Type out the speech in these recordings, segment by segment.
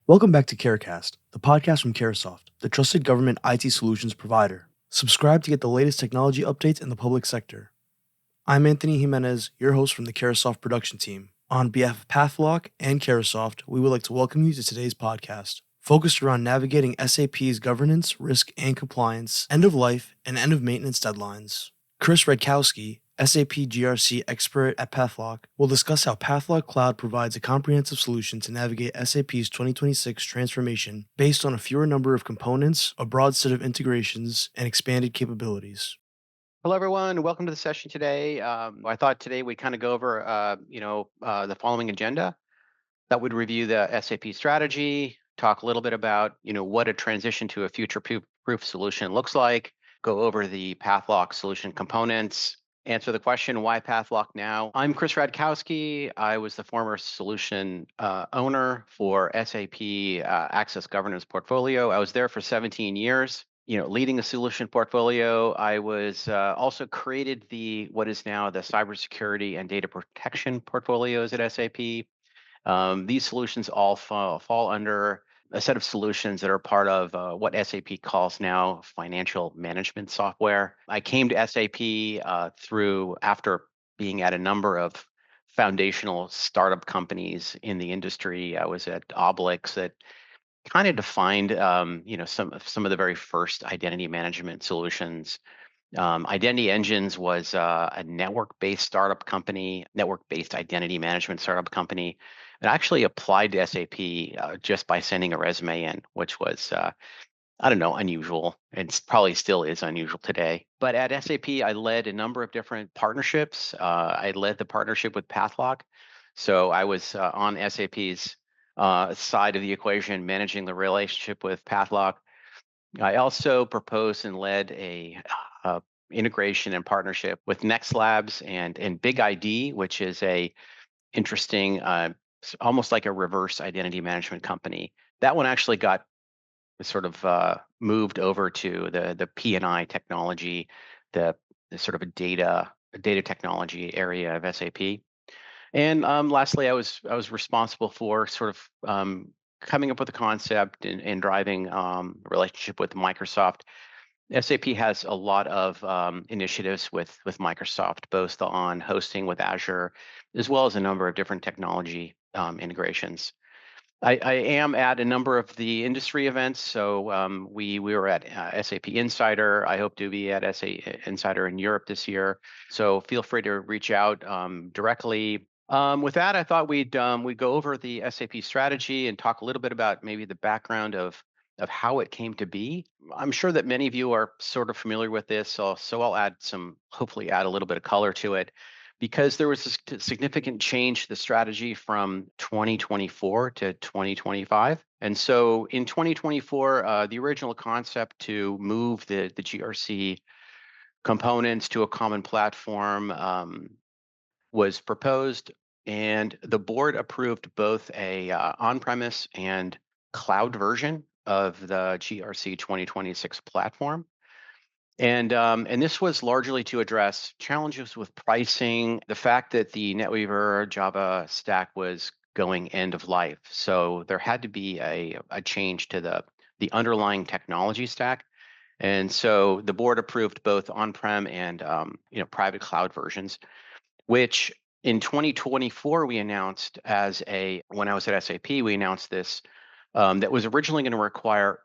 Welcome back to CARAHCAST, the podcast from CARASoft, the trusted government IT solutions provider. Subscribe to get the latest technology updates in the public sector. I'm Anthony Jimenez, your host from the CARASoft production team. On behalf of Pathlock and CARASoft, we would like to welcome you to today's podcast, focused around navigating SAP's governance, risk, and compliance, end of life, and end of maintenance deadlines. Chris Redkowski, SAP GRC expert at Pathlock, will discuss how Pathlock Cloud provides a comprehensive solution to navigate SAP's 2026 transformation based on a fewer number of components, a broad set of integrations, and expanded capabilities. Hello, everyone. Welcome to the session today. I thought today we'd kind of go over, the following agenda. That would review the SAP strategy, talk a little bit about, what a transition to a future-proof solution looks like, go over the Pathlock solution components, answer the question, why Pathlock now? I'm Chris Radkowski. I was the former solution owner for SAP Access Governance Portfolio. I was there for 17 years. Leading the solution portfolio, I was also created what is now the cybersecurity and data protection portfolios at SAP. These solutions all fall under a set of solutions that are part of what SAP calls now financial management software. I came to SAP after being at a number of foundational startup companies in the industry. I was at Obelix that kind of defined, some of the very first identity management solutions. Identity Engines was a network-based startup company, network-based identity management startup company. It actually applied to SAP just by sending a resume in, which was, unusual. And probably still is unusual today. But at SAP, I led a number of different partnerships. I led the partnership with Pathlock. So I was on SAP's side of the equation, managing the relationship with Pathlock. I also proposed and led a integration and partnership with Next Labs and Big ID, which is a interesting, almost like a reverse identity management company. That one actually got sort of moved over to the P&I technology, the sort of a data technology area of SAP. And lastly, I was responsible for sort of coming up with a concept and driving relationship with Microsoft. SAP has a lot of initiatives with Microsoft, both on hosting with Azure, as well as a number of different technology integrations. I am at a number of the industry events. So we were at SAP Insider. I hope to be at SAP Insider in Europe this year. So feel free to reach out directly. With that, I thought we'd go over the SAP strategy and talk a little bit about maybe the background of how it came to be. I'm sure that many of you are sort of familiar with this, so I'll hopefully add a little bit of color to it, because there was a significant change to the strategy from 2024 to 2025. And so in 2024, the original concept to move the GRC components to a common platform was proposed, and the board approved both a on-premise and cloud version of the GRC 2026 platform. And this was largely to address challenges with pricing, the fact that the NetWeaver Java stack was going end of life. So there had to be a change to the underlying technology stack. And so the board approved both on-prem and private cloud versions, which in 2024 we announced when I was at SAP, we announced this that was originally going to require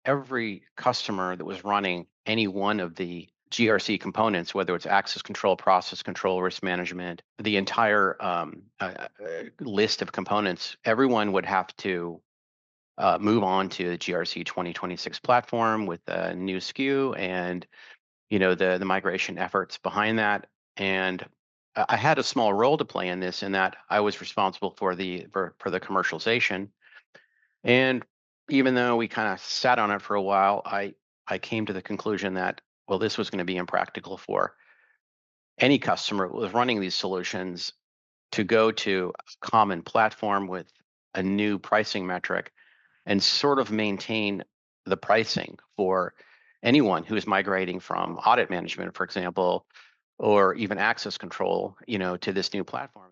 every customer that was running any one of the GRC components, whether it's access control, process control, risk management, the entire list of components, everyone would have to move on to the GRC 2026 platform with a new SKU and the migration efforts behind that. And I had a small role to play in this, in that I was responsible for the commercialization. And even though we kind of sat on it for a while, I came to the conclusion that, well, this was going to be impractical for any customer who was running these solutions to go to a common platform with a new pricing metric and sort of maintain the pricing for anyone who is migrating from audit management, for example, or even access control, to this new platform.